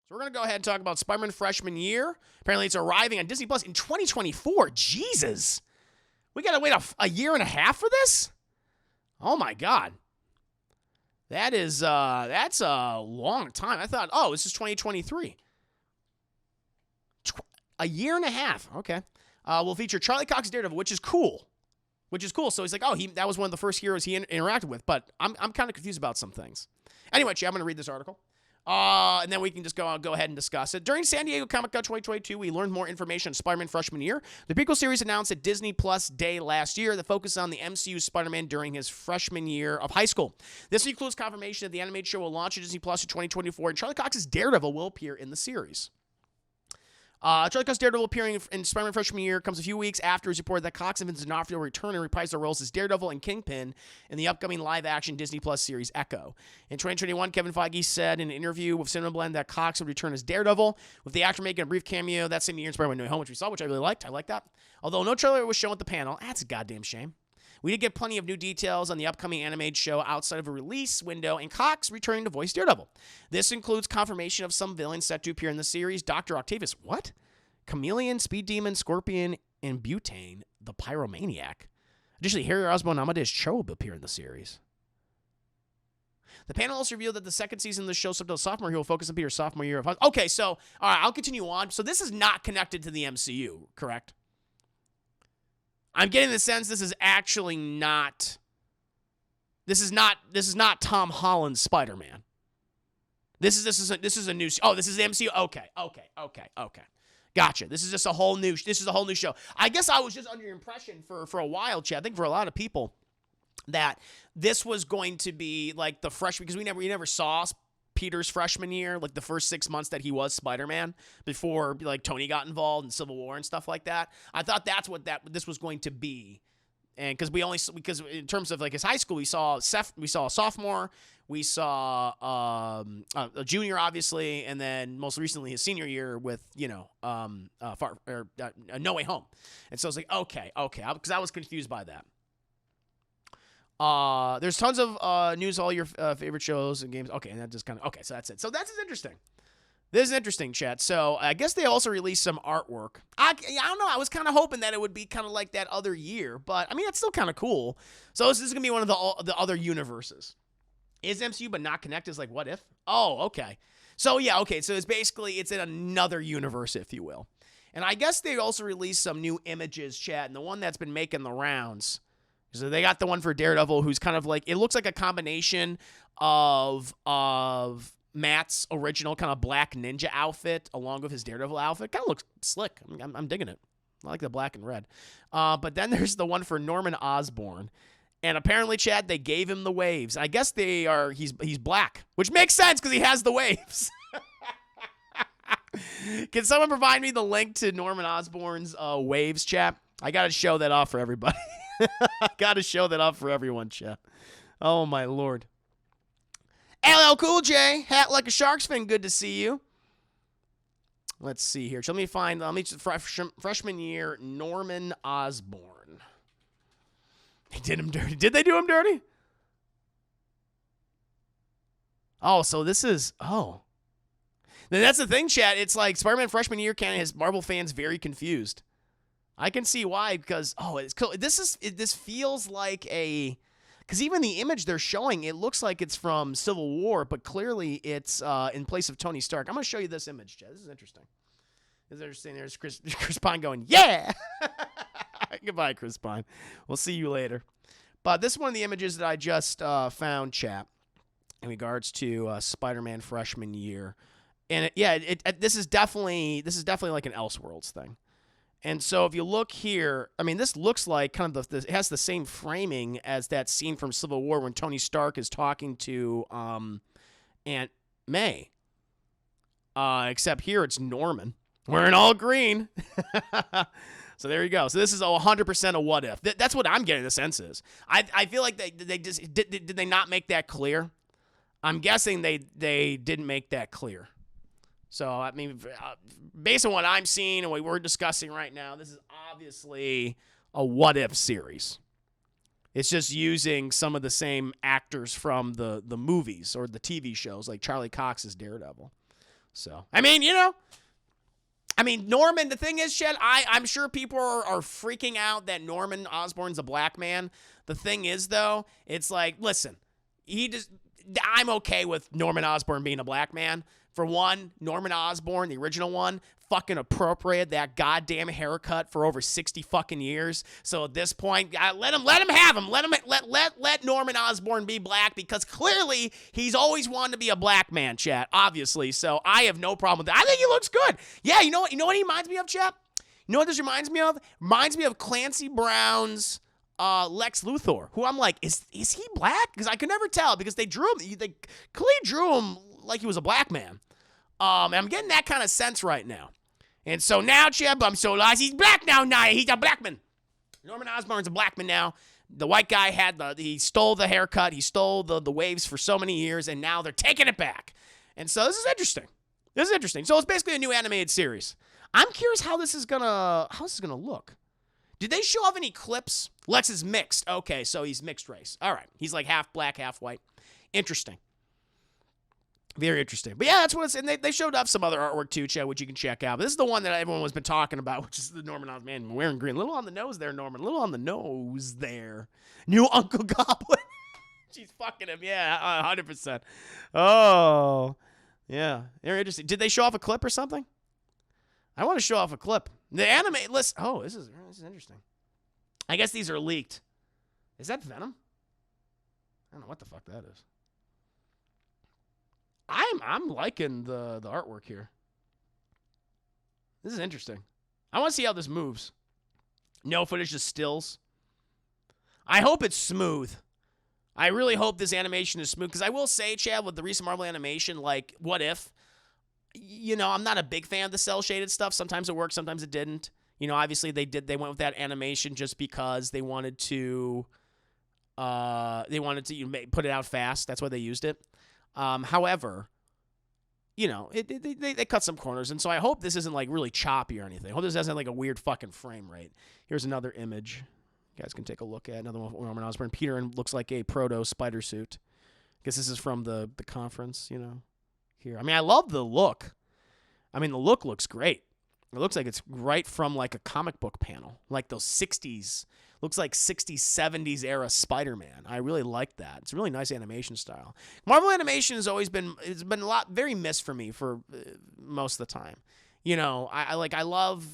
So we're going to go ahead and talk about Spider-Man freshman year. Apparently it's arriving on Disney Plus in 2024. Jesus. We got to wait a year and a half for this? Oh my God. That's a long time. I thought, this is 2023. A year and a half. Okay. Will feature Charlie Cox Daredevil, which is cool. So he's like, that was one of the first heroes he interacted with. But I'm kind of confused about some things. Anyway, I'm going to read this article. And then we can just go ahead and discuss it. During San Diego Comic-Con 2022, we learned more information on Spider-Man freshman year. The prequel series announced at Disney Plus Day last year that focused on the MCU Spider-Man during his freshman year of high school. This includes confirmation that the animated show will launch at Disney Plus in 2024, and Charlie Cox's Daredevil will appear in the series. Charlie Cox Daredevil appearing in Spider-Man freshman year comes a few weeks after it's reported that Cox and Vincent D'Onofrio will return and reprise their roles as Daredevil and Kingpin in the upcoming live-action Disney Plus series Echo. In 2021, Kevin Feige said in an interview with Cinema Blend that Cox would return as Daredevil, with the actor making a brief cameo that same year in Spider-Man No Way Home, which we saw, which I really liked. I like that. Although no trailer was shown at the panel, that's a goddamn shame. We did get plenty of new details on the upcoming animated show outside of a release window, and Cox returning to voice Daredevil. This includes confirmation of some villains set to appear in the series. Dr. Octavius, what? Chameleon, Speed Demon, Scorpion, and Butane, the Pyromaniac. Additionally, Harry Osborn and Amadeus Cho will appear in the series. The panel also revealed that the second season of the show, subtitled Sophomore Year, will focus on Peter's sophomore year of high school. Okay, so, all right, I'll continue on. So this is not connected to the MCU, correct? I'm getting the sense this is actually not... This is not Tom Holland's Spider-Man. This is a new... Oh, this is the MCU? Okay. Gotcha. This is a whole new show. I guess I was just under the impression for a while, Chad, I think for a lot of people, that this was going to be like the freshman, because we never saw Peter's freshman year, like the first 6 months that he was Spider-Man before like Tony got involved in Civil War and stuff like that. I thought that's what this was going to be. And because in terms of like his high school, we saw a sophomore, we saw a junior, obviously, and then most recently his senior year with No Way Home. And so I was like, okay, because I was confused by that. There's tons of news, all your favorite shows and games. Okay, and that just kind of so that's it. So that's interesting. This is interesting, chat. So I guess they also released some artwork. I don't know. I was kind of hoping that it would be kind of like that other year, but I mean, that's still kind of cool. So this is going to be one of the other universes. Is MCU but not connected? Is like, what if? Oh, okay. So yeah, okay. So it's in another universe, if you will. And I guess they also released some new images, chat. And the one that's been making the rounds, so they got the one for Daredevil, who's kind of like, it looks like a combination of Matt's original kind of black ninja outfit along with his Daredevil outfit. Kind of looks slick. I'm digging it. I like the black and red. But then there's the one for Norman Osborn. And apparently, Chad, they gave him the waves. I guess he's black, which makes sense because he has the waves. Can someone provide me the link to Norman Osborn's waves, chat? I got to show that off for everybody. I got to show that off for everyone, chat. Oh, my Lord. LL Cool J, hat like a shark's fin, good to see you. Let's see here. So let me find freshman year Norman Osborn. They did him dirty. Did they do him dirty? Oh, so this is, Then that's the thing, chat. It's like Spider-Man freshman year kind of has Marvel fans very confused. I can see why, because, it's cool. This feels like because even the image they're showing, it looks like it's from Civil War, but clearly it's in place of Tony Stark. I'm going to show you this image, Chad. This is interesting. There's Chris Pine going, yeah! Goodbye, Chris Pine. We'll see you later. But this is one of the images that I just found, chat, in regards to Spider-Man freshman year. And this is definitely like an Elseworlds thing. And so if you look here, I mean, this looks like kind of it has the same framing as that scene from Civil War when Tony Stark is talking to Aunt May. Except here it's Norman wearing all green. So there you go. So this is 100% a what if. That's what I'm getting the sense is. I feel like they just did they not make that clear? I'm guessing they didn't make that clear. So, I mean, based on what I'm seeing and what we're discussing right now, this is obviously a what-if series. It's just using some of the same actors from the movies or the TV shows, like Charlie Cox's Daredevil. So, I mean, Norman, the thing is, Chet, I'm sure people are freaking out that Norman Osborn's a black man. The thing is, though, it's like, listen, I'm okay with Norman Osborn being a black man. For one, Norman Osborn, the original one, fucking appropriated that goddamn haircut for over 60 fucking years. So at this point, let him have him. Let Norman Osborn be black, because clearly he's always wanted to be a black man, chat, obviously. So I have no problem with that. I think he looks good. Yeah, you know what he reminds me of, chat? You know what this reminds me of? Reminds me of Clancy Brown's Lex Luthor, who I'm like, is he black? Because I could never tell, because they clearly drew him like he was a black man. And I'm getting that kind of sense right now. And so now, Chip, I'm so lost. He's black now, he's a black man. Norman Osborn's a black man now. The white guy he stole the haircut, he stole the waves for so many years, and now they're taking it back. And so this is interesting. So it's basically a new animated series. I'm curious how this is gonna look. Did they show off any clips? Lex is mixed. Okay, so he's mixed race. All right. He's like half black, half white. Interesting. Very interesting. But yeah, that's what it's, and they showed off some other artwork too, Chad, which you can check out. But this is the one that everyone has been talking about, which is the Norman Osborn wearing green. A little on the nose there, Norman. A little on the nose there. New Uncle Goblin. She's fucking him. Yeah, 100%. Oh, yeah. Very interesting. Did they show off a clip or something? I want to show off a clip. The anime list. Oh, this is interesting. I guess these are leaked. Is that Venom? I don't know what the fuck that is. I'm liking the artwork here. This is interesting. I want to see how this moves. No footage, just stills. I hope it's smooth. I really hope this animation is smooth, because I will say, Chad, with the recent Marvel animation, like, what if? I'm not a big fan of the cel-shaded stuff. Sometimes it worked, sometimes it didn't. Obviously they went with that animation just because they wanted to put it out fast. That's why they used it. However, they cut some corners, and so I hope this isn't like really choppy or anything. I hope this doesn't have like a weird fucking frame rate. Here's another image you guys can take a look at. Another one of Norman Osborn. Peter looks like a proto spider suit. I guess this is from the conference, here. I mean, I love the look. I mean, the look looks great. It looks like it's right from like a comic book panel, like those 60s. Looks like 60s, 70s era Spider-Man. I really like that. It's a really nice animation style. Marvel animation has always been, it's been very missed for me for most of the time. I love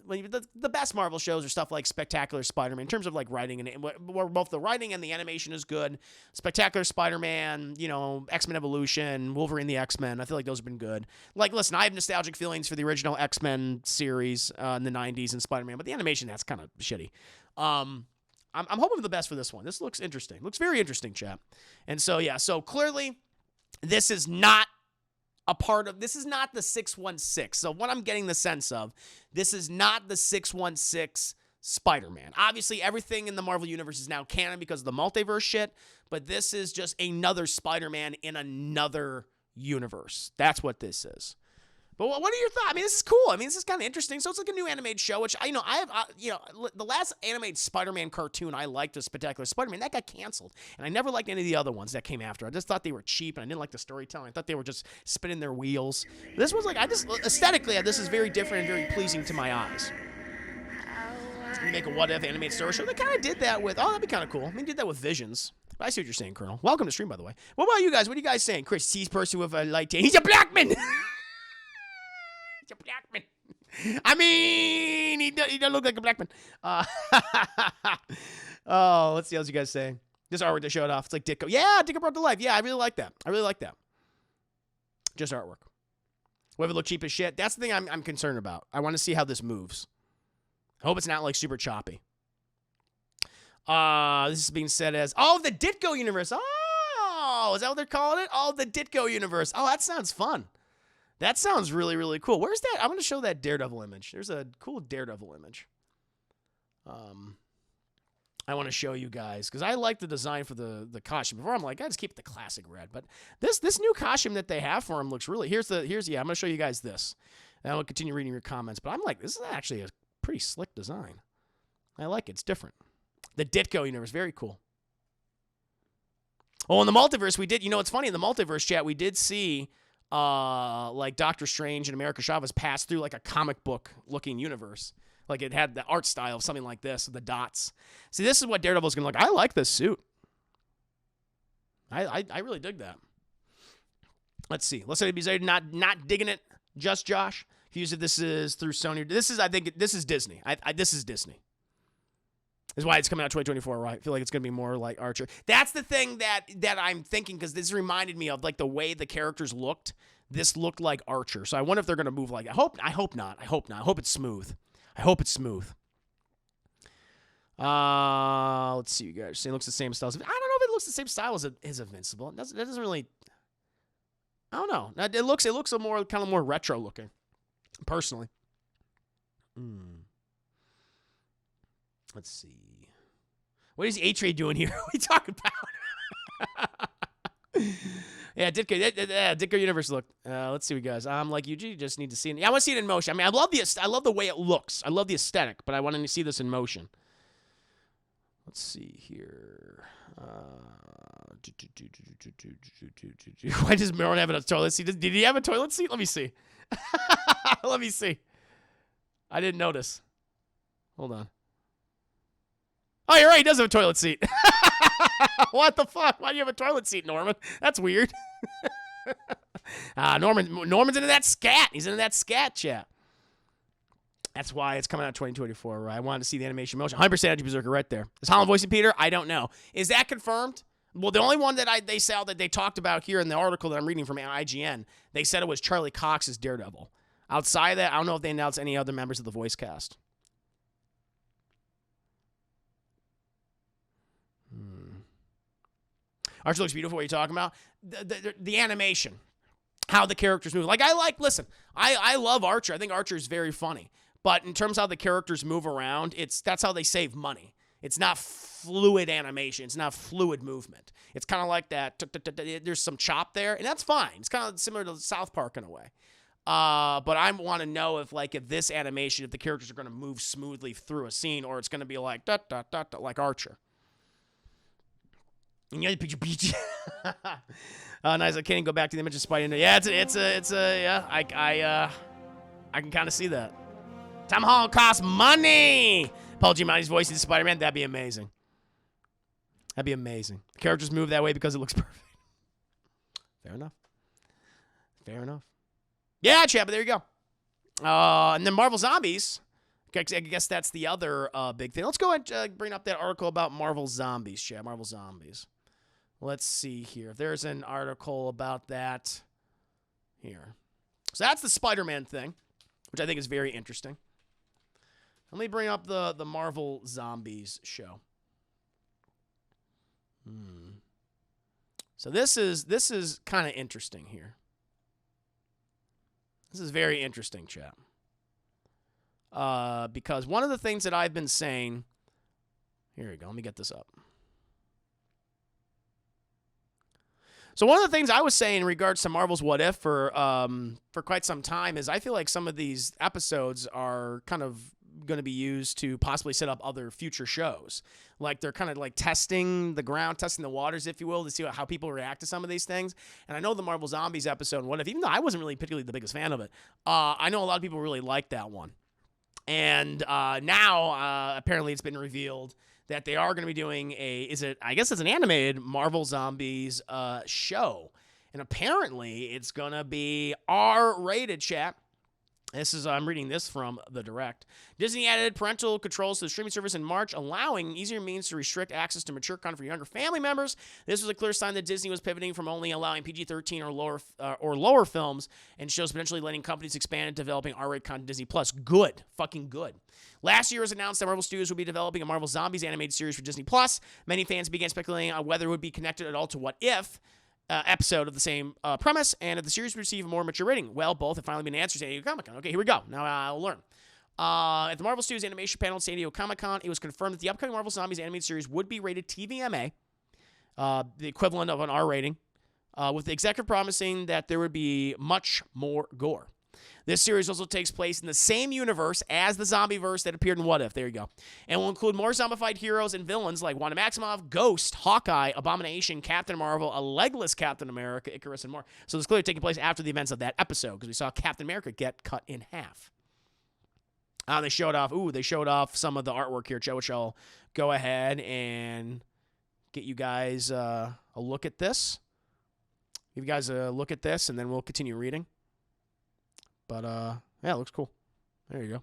the best Marvel shows are stuff like Spectacular Spider-Man in terms of like writing, and where both the writing and the animation is good. Spectacular Spider-Man, X-Men Evolution, Wolverine the X-Men. I feel like those have been good. Like, listen, I have nostalgic feelings for the original X-Men series in the 90s and Spider-Man, but the animation, that's kind of shitty. I'm hoping for the best for this one. This looks interesting. Looks very interesting, chap. And so, yeah, so clearly this is not this is not the 616. So what I'm getting the sense of, this is not the 616 Spider-Man. Obviously, everything in the Marvel Universe is now canon because of the multiverse shit, but this is just another Spider-Man in another universe. That's what this is. But what are your thoughts? I mean, this is cool. I mean, this is kind of interesting. So it's like a new animated show, which the last animated Spider-Man cartoon I liked was Spectacular Spider-Man. That got canceled, and I never liked any of the other ones that came after. I just thought they were cheap, and I didn't like the storytelling. I thought they were just spinning their wheels. This was like, aesthetically, this is very different and very pleasing to my eyes. Make a what-if animated story show. They kind of did that with, that'd be kind of cool. I mean, did that with Visions. I see what you're saying, Colonel. Welcome to stream, by the way. What about you guys? What are you guys saying? Chris, sees person with a light tan. He's a black man. He's a black man. I mean, he doesn't look like a black man. Let's see what else you guys saying. This artwork they showed off. It's like Ditko. Yeah, Ditko brought to life. Yeah, I really like that. Just artwork. Whether it look cheap as shit. That's the thing I'm concerned about. I want to see how this moves. I hope it's not like super choppy. This is being said as, the Ditko universe. Oh, is that what they're calling it? The Ditko universe. Oh, that sounds fun. That sounds really, really cool. Where's that? I'm going to show that Daredevil image. There's a cool Daredevil image. I want to show you guys because I like the design for the costume. Before I'm like, I just keep the classic red, but this new costume that they have for him looks really. I'm going to show you guys this, and I'll continue reading your comments. But I'm like, this is actually a pretty slick design. I like it. It's different. The Ditko universe, very cool. Oh, in the multiverse, we did. It's funny in the multiverse chat, we did see like Doctor Strange and America Chavez passed through like a comic book looking universe. Like it had the art style of something like this, with the dots. See, this is what Daredevil's gonna look. I like this suit. I really dig that. Let's see. Let's say he's not digging it. Just Josh. Confused if this is through Sony. I think this is Disney. This is Disney. Is why it's coming out 2024, right? I feel like it's gonna be more like Archer. That's the thing that I'm thinking, because this reminded me of like the way the characters looked. This looked like Archer, so I wonder if they're gonna move like. I hope not. I hope it's smooth. Let's see, you guys. It looks the same style. I don't know if it looks the same style as Invincible. That doesn't really. I don't know. It looks a more kind of more retro looking, personally. Let's see. What is H-Ray doing here? What are we talking about? Yeah, Ditko Universe look. Let's see, guys. I'm like you just need to see it. Yeah, I want to see it in motion. I mean, I love the way it looks. I love the aesthetic, but I want to see this in motion. Let's see here. Why does Merlin have a toilet seat? Did he have a toilet seat? Let me see. Let me see. I didn't notice. Hold on. Oh, you're right. He does have a toilet seat. What the fuck? Why do you have a toilet seat, Norman? That's weird. Norman's into that scat. He's into that scat chat. That's why it's coming out 2024. Right? I wanted to see the animation motion. 100% Edgy Berserker right there. Is Holland voicing Peter? I don't know. Is that confirmed? Well, the only one that they talked about here in the article that I'm reading from IGN, they said it was Charlie Cox as Daredevil. Outside of that, I don't know if they announced any other members of the voice cast. Archer looks beautiful. What are you talking about? The animation, how the characters move. Like I love Archer. I think Archer is very funny. But in terms of how the characters move around, that's how they save money. It's not fluid animation. It's not fluid movement. It's kind of like that. There's some chop there, and that's fine. It's kind of similar to South Park in a way. But I want to know if this animation, if the characters are going to move smoothly through a scene, or it's going to be like like Archer. Nice. I can't go back to the image of Spider-Man. Yeah, I can kind of see that. Tom Holland costs money. Paul Giamatti's voicing Spider-Man. That'd be amazing. The characters move that way because it looks perfect. Fair enough. Yeah, chat, but there you go. And then Marvel Zombies. I guess that's the other big thing. Let's go and bring up that article about Marvel Zombies, chat. Marvel Zombies. Let's see here. There's an article about that here. So that's the Spider-Man thing, which I think is very interesting. Let me bring up the Marvel Zombies show. So this is kind of interesting here. This is very interesting, chat. Because one of the things that I've been saying, here we go. Let me get this up. So one of the things I was saying in regards to Marvel's What If for quite some time is I feel like some of these episodes are kind of going to be used to possibly set up other future shows. Like they're kind of like testing the ground, testing the waters, if you will, to see how people react to some of these things. And I know the Marvel Zombies episode, What If, even though I wasn't really particularly the biggest fan of it, I know a lot of people really liked that one. And now apparently it's been revealed that they are going to be doing I guess it's an animated Marvel Zombies show. And apparently it's going to be R-rated, chat. I'm reading this from the Direct. Disney added parental controls to the streaming service in March, allowing easier means to restrict access to mature content for younger family members. This was a clear sign that Disney was pivoting from only allowing PG-13 or lower films and shows, potentially letting companies expand and developing R-rated content Disney Plus. Good. Fucking good. Last year, it was announced that Marvel Studios would be developing a Marvel Zombies animated series for Disney Plus. Many fans began speculating on whether it would be connected at all to What If episode of the same premise, and if the series would receive a more mature rating. Well, both have finally been answered at San Diego Comic-Con. Okay, here we go. Now I'll learn. At the Marvel Studios animation panel at San Diego Comic-Con, it was confirmed that the upcoming Marvel Zombies animated series would be rated TVMA, the equivalent of an R rating, with the executive promising that there would be much more gore. This series also takes place in the same universe as the Zombieverse that appeared in What If. There you go. And will include more zombified heroes and villains like Wanda Maximoff, Ghost, Hawkeye, Abomination, Captain Marvel, a legless Captain America, Icarus, and more. So this is clearly taking place after the events of that episode because we saw Captain America get cut in half. They showed off some of the artwork here, which I'll go ahead and get you guys a look at this. Give you guys a look at this, and then we'll continue reading. But, yeah, it looks cool. There you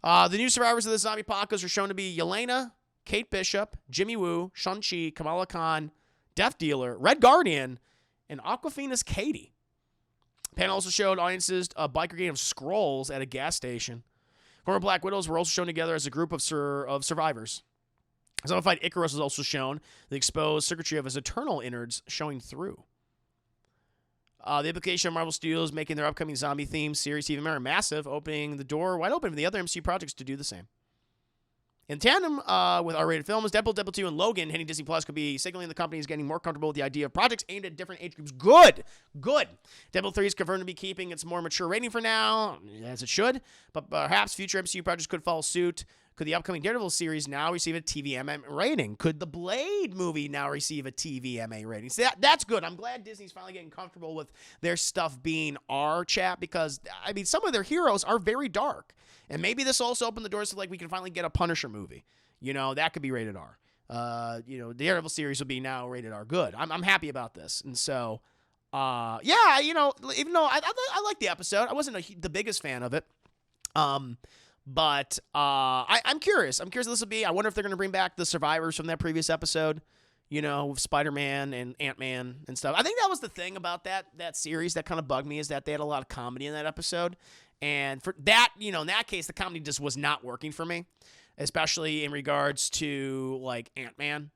go. The new survivors of the zombie apocalypse are shown to be Yelena, Kate Bishop, Jimmy Woo, Shang-Chi, Kamala Khan, Death Dealer, Red Guardian, and Aquafina's Katie. The panel also showed audiences a biker gang of Skrulls at a gas station. Former Black Widows were also shown together as a group of survivors. Zombified Icarus was also shown, the exposed circuitry of his eternal innards showing through. The implication of Marvel Studios making their upcoming zombie-themed series even more massive, opening the door wide open for the other MCU projects to do the same. In tandem with R-rated films, Deadpool 2 and Logan hitting Disney Plus could be signaling the company is getting more comfortable with the idea of projects aimed at different age groups. Good. Deadpool 3 is confirmed to be keeping its more mature rating for now, as it should, but perhaps future MCU projects could follow suit. Could the upcoming Daredevil series now receive a TVMA rating? Could the Blade movie now receive a TVMA rating? So that's good. I'm glad Disney's finally getting comfortable with their stuff being R, chat, because, I mean, some of their heroes are very dark. And maybe this also opened the doors to, like, we can finally get a Punisher movie. You know, that could be rated R. The Daredevil series will be now rated R. Good. I'm happy about this. And so, yeah, even though I like the episode, I wasn't the biggest fan of it. But I'm curious. I'm curious what this will be. I wonder if they're going to bring back the survivors from that previous episode, with Spider-Man and Ant-Man and stuff. I think that was the thing about that series that kind of bugged me, is that they had a lot of comedy in that episode. And for that, in that case, the comedy just was not working for me, especially in regards to, like, Ant-Man.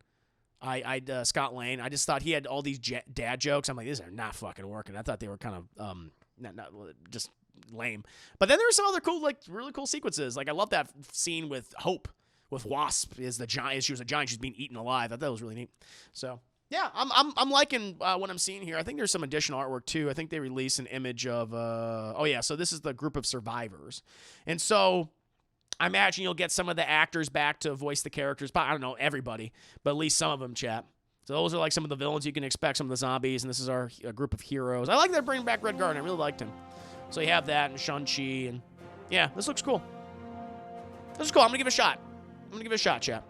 Scott Lang, I just thought he had all these dad jokes. I'm like, these are not fucking working. I thought they were kind of not just lame. But then there were some other cool, like, really cool sequences. Like, I love that scene with Hope, with Wasp as the giant. She was a giant. She's being eaten alive. I thought that was really neat. So yeah, I'm liking what I'm seeing here. I think there's some additional artwork too. I think they released an image of so this is the group of survivors, and so I imagine you'll get some of the actors back to voice the characters. But I don't know everybody, but at least some of them, chat. So those are like some of the villains you can expect, some of the zombies, and this is our group of heroes. I like that bringing back Red Guardian. I really liked him. So you have that and Shang-Chi, and yeah, this looks cool. This is cool. I'm going to give it a shot, chat.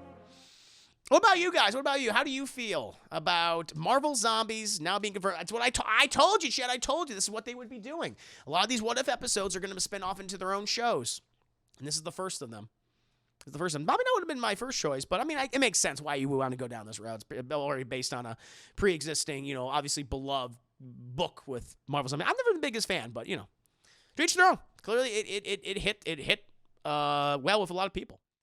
What about you guys? What about you? How do you feel about Marvel Zombies now being confirmed? That's what I told you, chat. I told you this is what they would be doing. A lot of these What If episodes are going to spin off into their own shows, and this is the first of them. It's the first one. Probably not would have been my first choice, but I mean, it makes sense why you would want to go down this route. It's already based on a pre-existing, obviously beloved book with Marvel Zombies. I've never been the biggest fan, but to each their own. Clearly, it hit well with a lot of people.